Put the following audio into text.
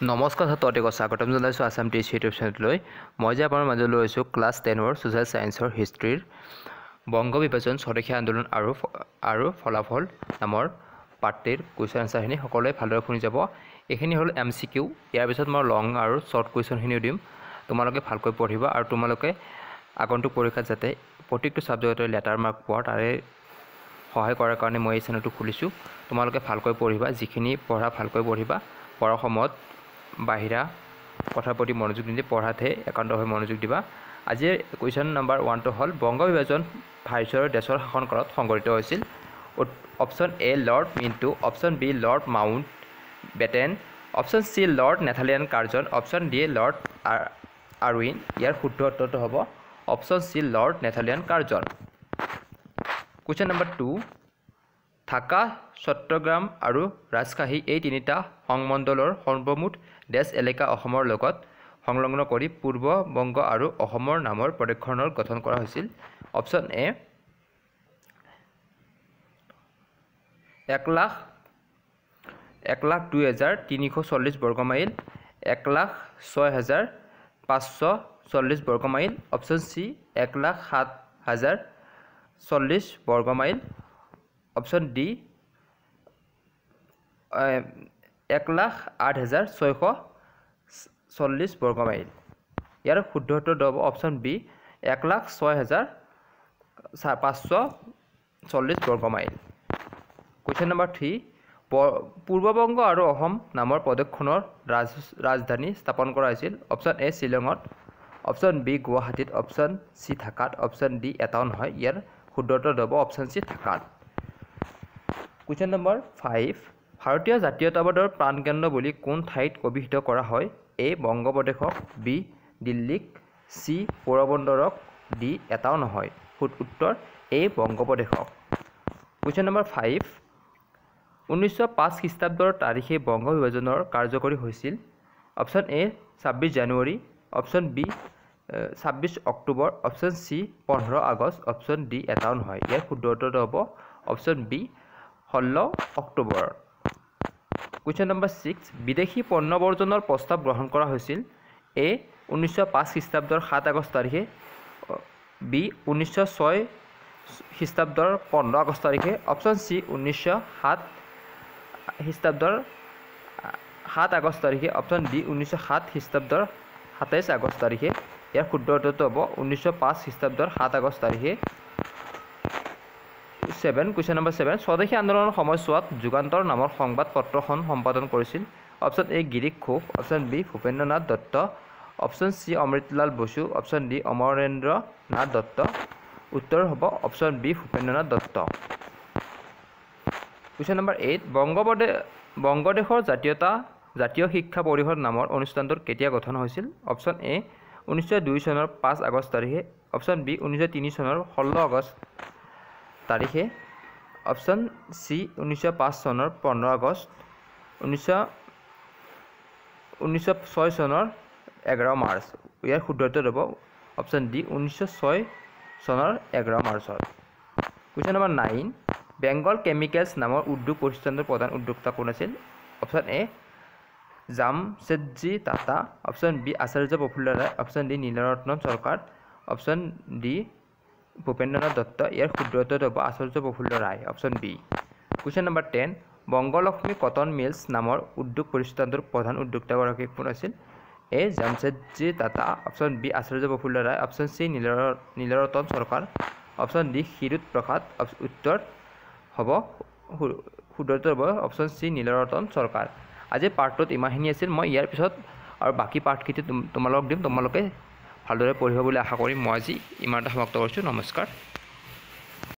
নমস্কাৰ ছাত্ৰসকলক স্বাগতম জনাইছোঁ আসাম টিচ ইউটিউব চেনেললৈ। মই যে আপোনাৰ মাজলৈ লৈছোঁ ক্লাছ 10ৰ ছ'চিয়েল ছায়েন্সৰ হিষ্ট্ৰীৰ বংগ বিভাজন স্বদেশী আন্দোলন আৰু ফলাফল নামৰ পাঠটিৰ কুৱেশ্যন আনচাৰখিনি সকলোৱে ভালদৰে শুনি যাব। এইখিনি হ'ল MCQ। ইয়াৰ পিছত মই লং আৰু শ্বৰ্ট কুৱেশ্যনখিনিও দিম। তোমালোকে ভালকৈ পঢ়িবা আৰু তোমালোকে আগন্তুক পৰীক্ষাত যাতে প্ৰত্যেকটো ছাবজেক্টতে লেটাৰ মাৰ্ক পোৱা তাৰে সহায় কৰাৰ কাৰণে মই এই চেনেলটো খুলিছোঁ। তোমালোকে ভালকৈ পঢ়িবা, যিখিনি পঢ়া ভালকৈ পঢ়িবা। পঢ়াৰ সময়ত বাহিৰা কথাৰ প্ৰতি মনোযোগ নিদি পঢ়াতহে একান্তভাৱে মনোযোগ দিবা। আজিৰ কুৱেশ্যন নম্বৰ 1টো হ'ল বংগ বিভাজন ভাইচৰয়ৰ দেশৰ শাসনকালত সংঘটিত হৈছিল। Option A Lord Minto, option B Lord Mountbatten, option C Lord Nathaniel Curzon, option D Lord Irwin. ইয়াৰ শুদ্ধ উত্তৰটো হ'ব option C Lord Nathaniel Curzon. Question number 2, Dhaka, Chittagong আৰু ৰাজশ্বাহী এই তিনিটা সংমণ্ডলৰ সৰ্বমুঠ দেশ এলেকা অসমৰ লগত সংলগ্ন কৰি পূৰ্ব বংগ আৰু অসমৰ নামৰ প্ৰদেশখনৰ গঠন কৰা হৈছিল। অপশ্যন এ 1,02,340 বৰ্গমাইল, 1,06,540 বৰ্গমাইল, অপশ্যন চি 1,07,040 বৰ্গমাইল, অপশ্যন ডি 1,08,640 বৰ্গমাইল। ইয়াৰ শুদ্ধ উত্তৰটো হ'ব অপশ্যন বি 1,06,540 বৰ্গমাইল। কুৱেশ্যন নম্বৰ 3, পূৰ্ববংগ আৰু অসম নামৰ প্ৰদেশখনৰ ৰাজধানী স্থাপন কৰা হৈছিল। অপশ্যন এ শ্বিলঙত, অপশ্যন বি গুৱাহাটীত, অপশ্যন চি ঢাকাত, অপশ্যন ডি এটাও নহয়। ইয়াৰ শুদ্ধ উত্তৰটো হ'ব অপশ্যন চি ঢাকাত। কুৱেশ্যন নম্বৰ 5, ভাৰতীয় জাতীয়তাবাদৰ প্ৰাণকেন্দ্ৰ বুলি কোন ঠাইত অভিহিত কৰা হয়? এ বংগপ্ৰদেশক, বি দিল্লীক, চি পোৰবন্দৰক, ডি এটাও নহয়। উত্তৰ এ বংগপ্ৰদেশক। কুৱেশ্যন নম্বৰ 5, 1905 খ্ৰীষ্টাব্দৰ তাৰিখে বংগ বিভাজনৰ কাৰ্যকৰী হৈছিল। অপশ্যন এ 26 জানুৱাৰী, অপশ্যন বি 26 অক্টোবৰ, অপশ্যন চি 15 আগষ্ট, অপশ্যন ডি এটাও নহয়। ইয়াৰ শুদ্ধ উত্তৰটো হ'ব অপশ্যন বি 16 অক্টোবৰ। কুৱেশ্যন নম্বৰ 6, বিদেশী পণ্য বৰ্জনৰ প্ৰস্তাৱ গ্ৰহণ কৰা হৈছিল। এ 1905 খ্ৰীষ্টাব্দৰ 7 আগষ্ট তাৰিখে, বি 1906 খ্ৰীষ্টাব্দৰ 15 আগষ্ট তাৰিখে, অপশ্যন চি 1907 খ্ৰীষ্টাব্দৰ 7 আগষ্ট তাৰিখে, অপশ্যন ডি 1907 খ্ৰীষ্টাব্দৰ 27 আগষ্ট তাৰিখে। ইয়াৰ শুদ্ধ উত্তৰটো হ'ব 1905 খ্ৰীষ্টাব্দৰ 7 আগষ্ট তাৰিখে। 7, কুৱেশ্যন নম্বৰ 7, স্বদেশী আন্দোলনৰ সময়ছোৱাত যুগান্তৰ নামৰ সংবাদ পত্ৰখন সম্পাদন কৰিছিল। Option A Girish Ghosh, option B Bhupendra Nath Dutta, option C Amritlal Basu, option D Amarendra Nath Dutta. উত্তৰ হ'ব option B Bhupendra Nath Dutta. Question নম্বৰ 8, বংগদেশৰ জাতীয় শিক্ষা পৰিষদ নামৰ অনুষ্ঠানটোৰ কেতিয়া গঠন হৈছিল? অপশ্যন এ 1902 চনৰ 5 আগষ্ট তাৰিখে, অপশ্যন বি 1903 চনৰ 16 আগষ্ট তাৰিখে, অপশ্যন চি 1905 চনৰ 15 আগষ্ট, 1906 চনৰ 11 মাৰ্চ। ইয়াৰ শুদ্ধ উত্তৰ হ'ব অপশ্যন ডি 1906 চনৰ 11 মাৰ্চত। কুৱেশ্যন নম্বৰ 9, বেংগল কেমিকেলছ নামৰ উদ্যোগ প্ৰতিষ্ঠানটোৰ প্ৰধান উদ্যোক্তা কোন আছিল? Option A Jamshedji Tata, option B Acharya Prafulla Ray, option D Nilratan Sarkar, option D Bhupendra Nath Dutta. ইয়াৰ শুদ্ধ উত্তৰটো হ'ব Acharya Prafulla Ray, option B. Question number 10, Bangalakshmi cotton mills নামৰ উদ্যোগ প্ৰতিষ্ঠানটোৰ প্ৰধান উদ্যোক্তাগৰাকী কোন আছিল? A Jamshedji Tata, option B Acharya Prafulla Ray, option C Nilratan Sarkar, option D Kshirod প্ৰসাদ। উত্তৰ হ'ব শুদ্ধ উত্তৰ হ'ব অপশ্যন চি নীলৰতন চৰকাৰ। আজিৰ পাৰ্টটোত ইমানখিনি আছিল। মই ইয়াৰ পিছত আৰু বাকী পাৰ্টখিনি তোমালোকক দিম। তোমালোকে ভালদৰে পঢ়িব বুলি আশা কৰি মই আজি ইমানতে সমাপ্ত কৰিছোঁ। নমস্কাৰ।